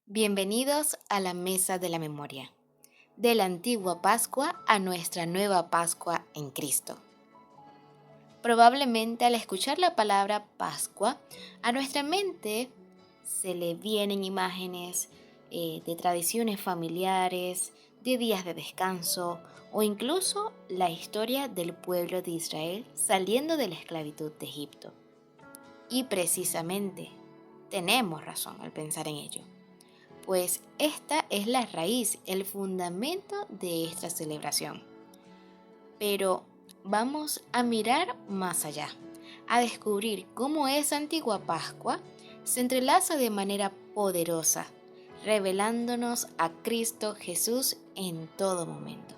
Bienvenidos a la Mesa de la Memoria, de la antigua Pascua a nuestra nueva Pascua en Cristo. Probablemente al escuchar la palabra Pascua, a nuestra mente se le vienen imágenes de tradiciones familiares, de días de descanso o incluso la historia del pueblo de Israel saliendo de la esclavitud de Egipto. Y precisamente tenemos razón al pensar en ello, pues esta es la raíz, el fundamento de esta celebración. Pero vamos a mirar más allá, a descubrir cómo esa antigua Pascua se entrelaza de manera poderosa, revelándonos a Cristo Jesús en todo momento.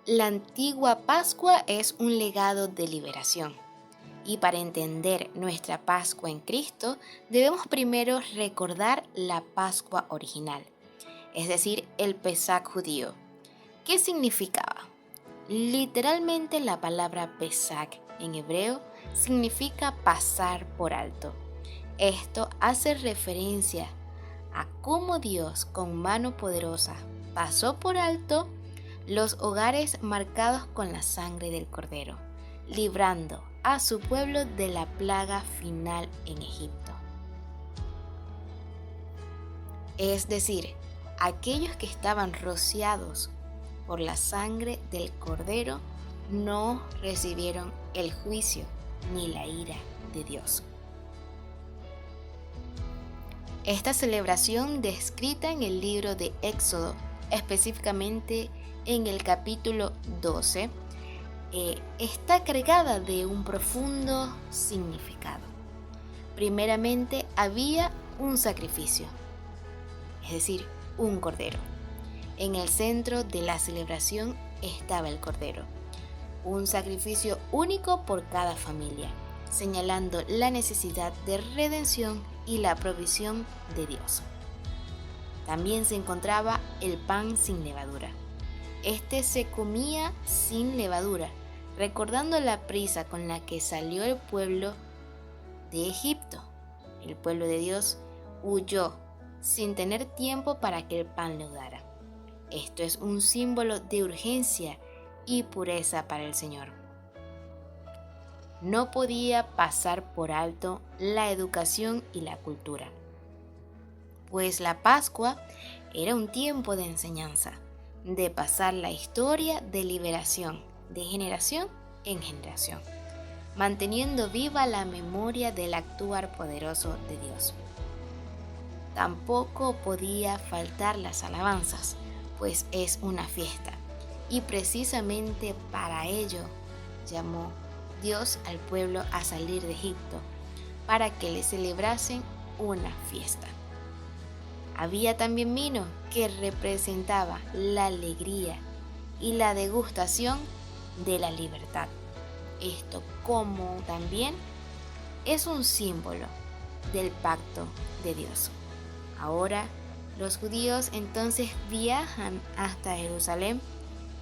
La antigua Pascua es un legado de liberación. Y para entender nuestra Pascua en Cristo, debemos primero recordar la Pascua original, es decir, el Pesaj judío. ¿Qué significaba? Literalmente la palabra Pesaj en hebreo significa pasar por alto. Esto hace referencia a cómo Dios con mano poderosa pasó por alto los hogares marcados con la sangre del Cordero, librando a su pueblo de la plaga final en Egipto. Es decir, aquellos que estaban rociados por la sangre del Cordero no recibieron el juicio ni la ira de Dios. Esta celebración descrita en el libro de Éxodo, específicamente en el capítulo 12, está cargada de un profundo significado. Primeramente había un sacrificio, es decir, un cordero. En el centro de la celebración estaba el cordero, un sacrificio único por cada familia, señalando la necesidad de redención y la provisión de Dios. También se encontraba el pan sin levadura. Este se comía sin levadura, recordando la prisa con la que salió el pueblo de Egipto. El pueblo de Dios huyó sin tener tiempo para que el pan leudara. Esto es un símbolo de urgencia y pureza para el Señor. No podía pasar por alto la educación y la cultura, pues la Pascua era un tiempo de enseñanza, de pasar la historia de liberación de generación en generación, manteniendo viva la memoria del actuar poderoso de Dios. Tampoco podía faltar las alabanzas, pues es una fiesta, y precisamente para ello llamó Dios al pueblo a salir de Egipto, para que le celebrasen una fiesta. Había también vino que representaba la alegría y la degustación de la libertad. Esto como también es un símbolo del pacto de Dios. Ahora los judíos entonces viajan hasta Jerusalén,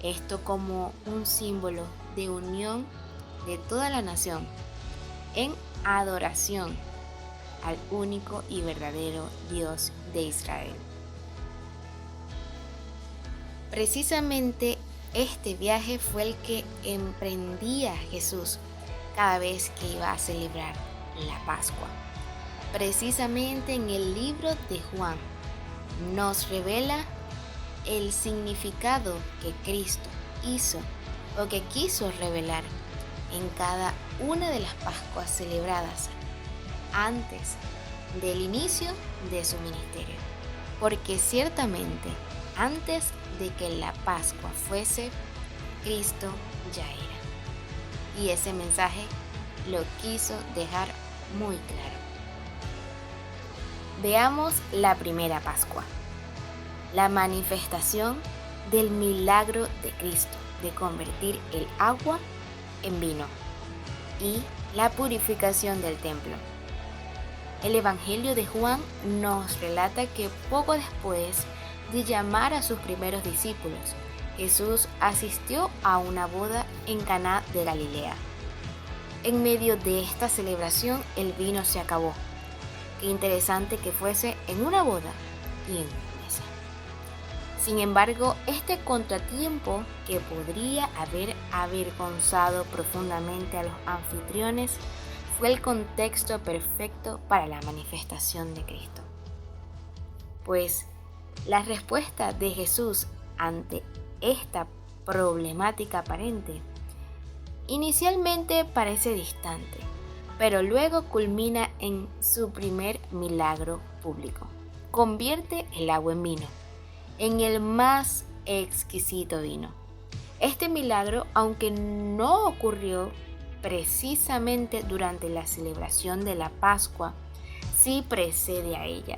esto como un símbolo de unión de toda la nación en adoración al único y verdadero Dios de Israel. Precisamente este viaje fue el que emprendía Jesús cada vez que iba a celebrar la Pascua. Precisamente en el libro de Juan nos revela el significado que Cristo hizo o que quiso revelar en cada una de las Pascuas celebradas antes del inicio de su ministerio. Porque ciertamente antes de que la Pascua fuese, Cristo ya era. Y ese mensaje lo quiso dejar muy claro. Veamos la primera Pascua, la manifestación del milagro de Cristo de convertir el agua en vino y la purificación del templo. El Evangelio de Juan nos relata que poco después de llamar a sus primeros discípulos, Jesús asistió a una boda en Caná de Galilea. En medio de esta celebración, el vino se acabó Qué interesante que fuese en una boda y en una mesa. Sin embargo, este contratiempo, que podría haber avergonzado profundamente a los anfitriones, fue el contexto perfecto para la manifestación de Cristo. Pues la respuesta de Jesús ante esta problemática aparente inicialmente parece distante, pero luego culmina en su primer milagro público. Convierte el agua en vino, en el más exquisito vino. Este milagro, aunque no ocurrió precisamente durante la celebración de la Pascua, sí precede a ella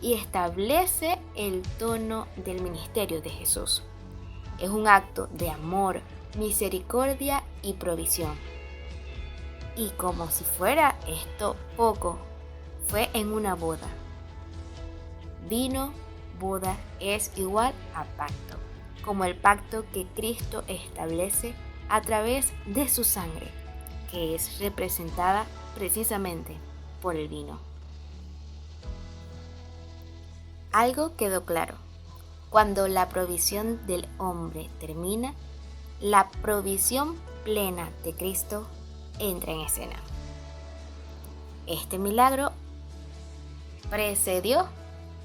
y establece el tono del ministerio de Jesús. Es un acto de amor, misericordia y provisión. Y como si fuera esto poco, fue en una boda. Vino, boda es igual a pacto, como el pacto que Cristo establece a través de su sangre, que es representada precisamente por el vino. Algo quedó claro. Cuando la provisión del hombre termina, la provisión plena de Cristo entra en escena. Este milagro precedió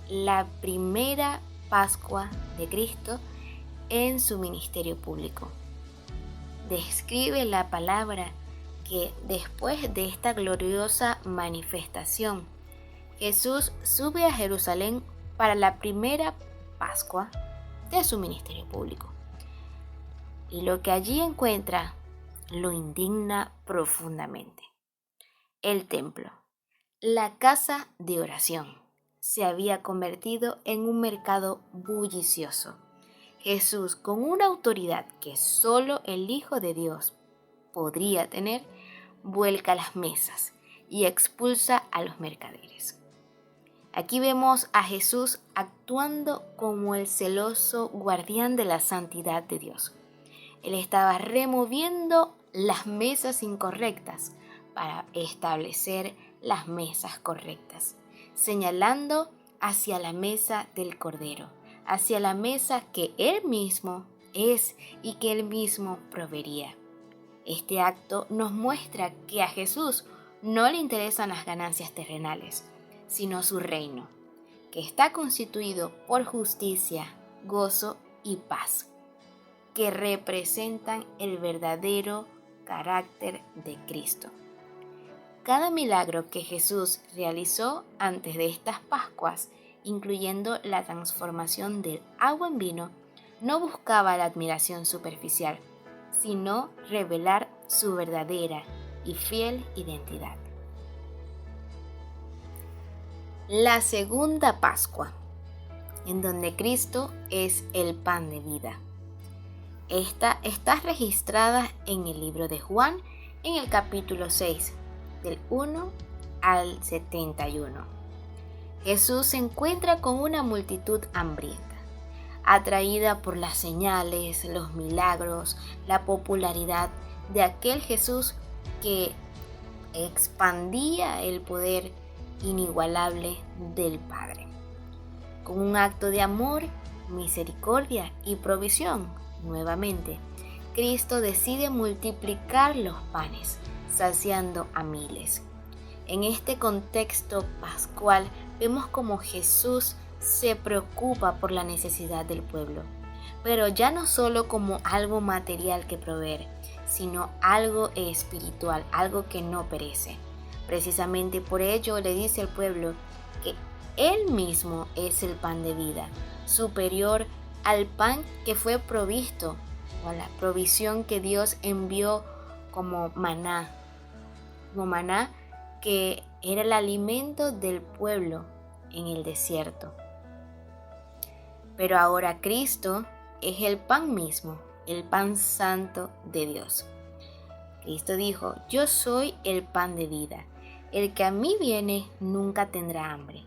la primera Pascua de Cristo en su ministerio público. Describe la palabra que después de esta gloriosa manifestación, Jesús sube a Jerusalén para la primera Pascua de su ministerio público. Y lo que allí encuentra lo indigna profundamente. El templo, la casa de oración, se había convertido en un mercado bullicioso. Jesús, con una autoridad que solo el Hijo de Dios podría tener, vuelca las mesas y expulsa a los mercaderes. Aquí vemos a Jesús actuando como el celoso guardián de la santidad de Dios. Él estaba removiendo las mesas incorrectas para establecer las mesas correctas, señalando hacia la mesa del Cordero, hacia la mesa que Él mismo es y que Él mismo proveería. Este acto nos muestra que a Jesús no le interesan las ganancias terrenales, sino su reino, que está constituido por justicia, gozo y paz, que representan el verdadero carácter de Cristo. Cada milagro que Jesús realizó antes de estas Pascuas, incluyendo la transformación del agua en vino, no buscaba la admiración superficial, sino revelar su verdadera y fiel identidad. La segunda Pascua, en donde Cristo es el pan de vida. Esta está registrada en el libro de Juan, en el capítulo 6, del 1 al 71. Jesús se encuentra con una multitud hambrienta, atraída por las señales, los milagros, la popularidad de aquel Jesús que expandía el poder inigualable del Padre. Con un acto de amor, misericordia y provisión, nuevamente, Cristo decide multiplicar los panes, saciando a miles. En este contexto pascual vemos cómo Jesús se preocupa por la necesidad del pueblo, pero ya no solo como algo material que proveer, sino algo espiritual, algo que no perece. Precisamente por ello le dice al pueblo que Él mismo es el pan de vida, superior al pan que fue provisto, o a la provisión que Dios envió como maná que era el alimento del pueblo en el desierto. Pero ahora Cristo es el pan mismo, el pan santo de Dios. Cristo dijo: yo soy el pan de vida. El que a mí viene nunca tendrá hambre,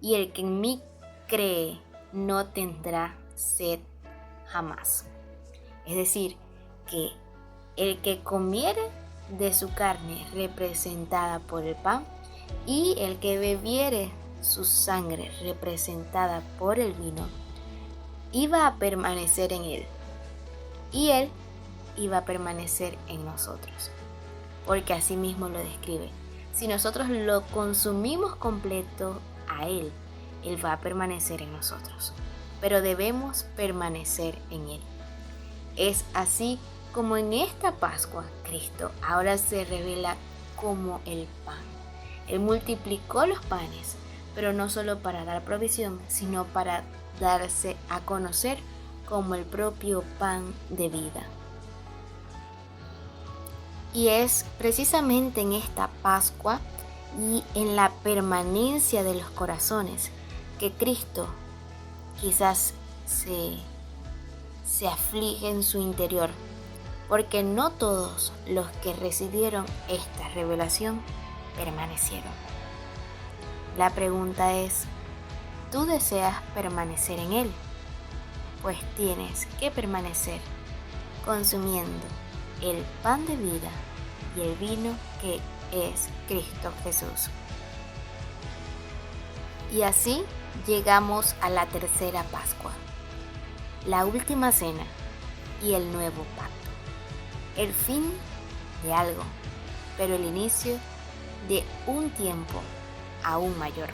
y el que en mí cree no tendrá sed jamás. Es decir, que el que comiere de su carne representada por el pan, y el que bebiere su sangre representada por el vino, iba a permanecer en él, y él iba a permanecer en nosotros. Porque así mismo lo describe. Si nosotros lo consumimos completo a él, él va a permanecer en nosotros. Pero debemos permanecer en él. Es así como en esta Pascua, Cristo ahora se revela como el pan. Él multiplicó los panes, pero no solo para dar provisión, sino para darse a conocer como el propio pan de vida. Y es precisamente en esta Pascua y en la permanencia de los corazones que Cristo quizás se aflige en su interior, porque no todos los que recibieron esta revelación permanecieron. La pregunta es, ¿tú deseas permanecer en Él? Pues tienes que permanecer consumiendo el pan de vida y el vino que es Cristo Jesús. Y así llegamos a la tercera Pascua, la última cena y el nuevo pacto. El fin de algo, pero el inicio de un tiempo aún mayor.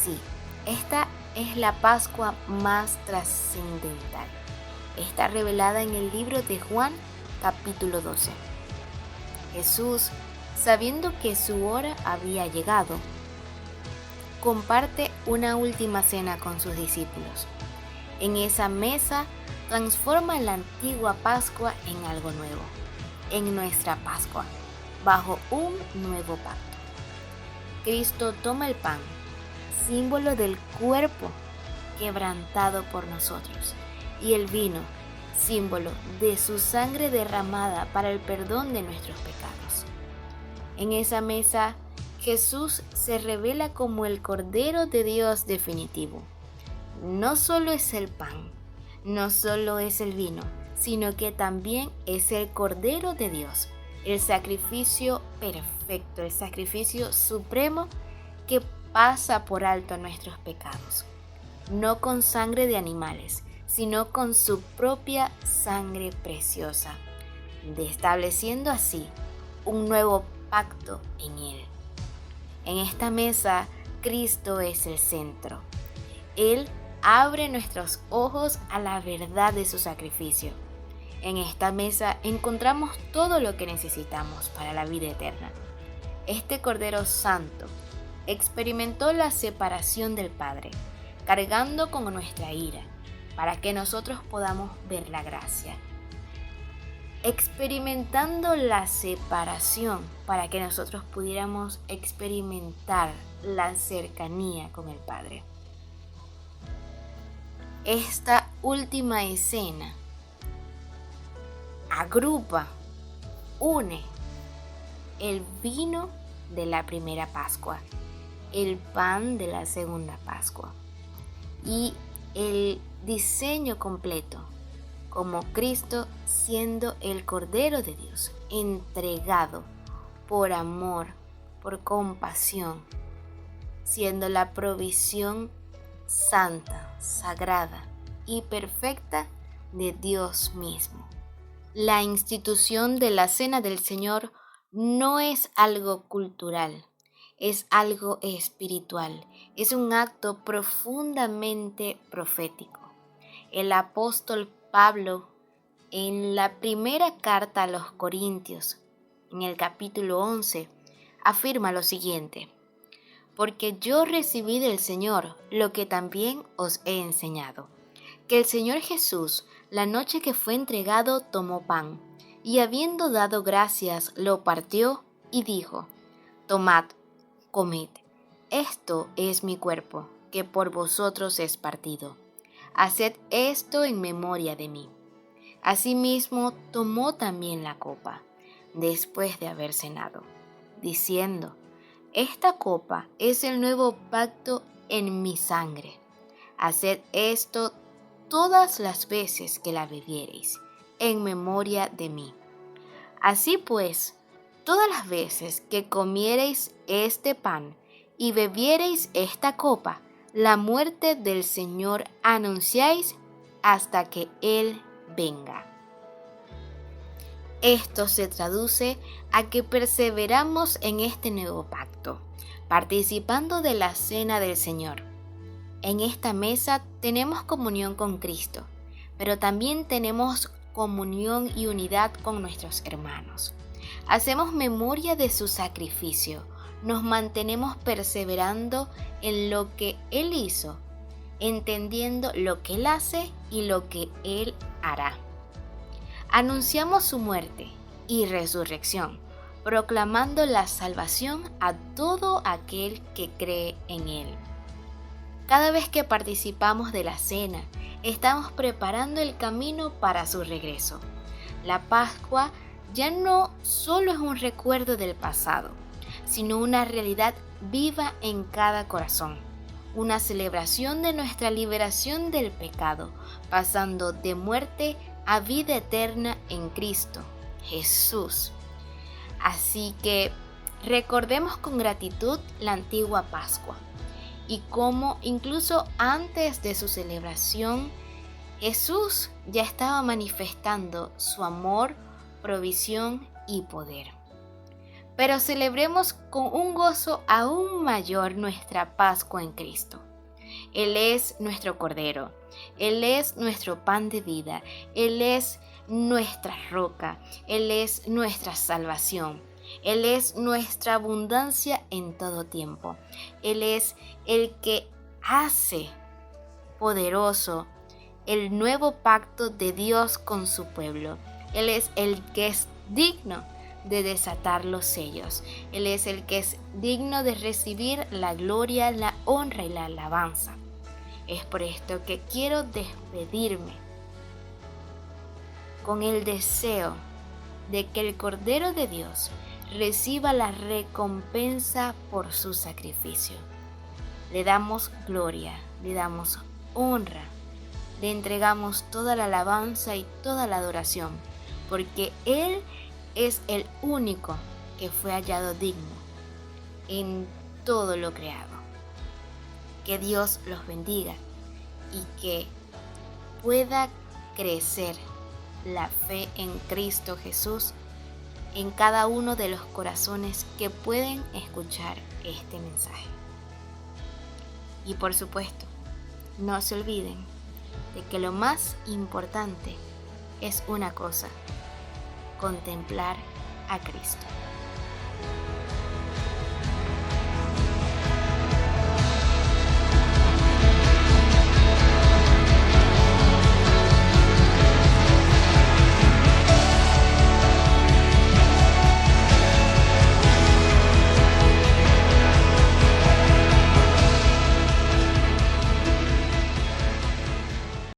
Sí, esta es la Pascua más trascendental. Está revelada en el libro de Juan, capítulo 12. Jesús, sabiendo que su hora había llegado, comparte una última cena con sus discípulos. En esa mesa transforma la antigua Pascua en algo nuevo, en nuestra Pascua, bajo un nuevo pacto. Cristo toma el pan, símbolo del cuerpo quebrantado por nosotros, y el vino, símbolo de su sangre derramada para el perdón de nuestros pecados. En esa mesa, Jesús se revela como el Cordero de Dios definitivo. No solo es el pan, no solo es el vino, sino que también es el Cordero de Dios, el sacrificio perfecto, el sacrificio supremo que pasa por alto nuestros pecados, no con sangre de animales, sino con su propia sangre preciosa, estableciendo así un nuevo pacto en Él. En esta mesa, Cristo es el centro. Él abre nuestros ojos a la verdad de su sacrificio. En esta mesa encontramos todo lo que necesitamos para la vida eterna. Este Cordero Santo experimentó la separación del Padre, cargando con nuestra ira, para que nosotros podamos ver la gracia. Experimentando la separación para que nosotros pudiéramos experimentar la cercanía con el Padre. Esta última escena agrupa, une el vino de la primera Pascua, el pan de la segunda Pascua y el diseño completo, como Cristo siendo el Cordero de Dios, entregado por amor, por compasión, siendo la provisión santa, sagrada y perfecta de Dios mismo. La institución de la Cena del Señor no es algo cultural, es algo espiritual, es un acto profundamente profético. El apóstol Pablo, en la primera carta a los Corintios, en el capítulo 11, afirma lo siguiente: porque yo recibí del Señor lo que también os he enseñado, que el Señor Jesús, la noche que fue entregado, tomó pan, y habiendo dado gracias, lo partió y dijo: tomad, comed, esto es mi cuerpo, que por vosotros es partido. Haced esto en memoria de mí. Asimismo, tomó también la copa, después de haber cenado, diciendo: esta copa es el nuevo pacto en mi sangre. Haced esto todas las veces que la bebiereis, en memoria de mí. Así pues, todas las veces que comiereis este pan y bebiereis esta copa, la muerte del Señor anunciáis hasta que Él venga. Esto se traduce a que perseveramos en este nuevo pacto, participando de la cena del Señor. En esta mesa tenemos comunión con Cristo, pero también tenemos comunión y unidad con nuestros hermanos. Hacemos memoria de su sacrificio, nos mantenemos perseverando en lo que Él hizo, entendiendo lo que Él hace y lo que Él hará. Anunciamos su muerte y resurrección, proclamando la salvación a todo aquel que cree en Él. Cada vez que participamos de la cena, estamos preparando el camino para su regreso. La Pascua ya no solo es un recuerdo del pasado, sino una realidad viva en cada corazón, una celebración de nuestra liberación del pecado, pasando de muerte a vida eterna en Cristo Jesús. Así que recordemos con gratitud la antigua Pascua y cómo incluso antes de su celebración Jesús ya estaba manifestando su amor, provisión y poder. Pero celebremos con un gozo aún mayor nuestra Pascua en Cristo. Él es nuestro Cordero, Él es nuestro pan de vida, Él es nuestra roca, Él es nuestra salvación, Él es nuestra abundancia en todo tiempo. Él es el que hace poderoso el nuevo pacto de Dios con su pueblo. Él es el que es digno de desatar los sellos. Él es el que es digno de recibir la gloria, la honra y la alabanza. Es por esto que quiero despedirme con el deseo de que el Cordero de Dios reciba la recompensa por su sacrificio. Le damos gloria, le damos honra, le entregamos toda la alabanza y toda la adoración, porque Él es el único que fue hallado digno en todo lo creado. Que Dios los bendiga y que pueda crecer la fe en Cristo Jesús en cada uno de los corazones que pueden escuchar este mensaje. Y por supuesto, no se olviden de que lo más importante es una cosa: contemplar a Cristo.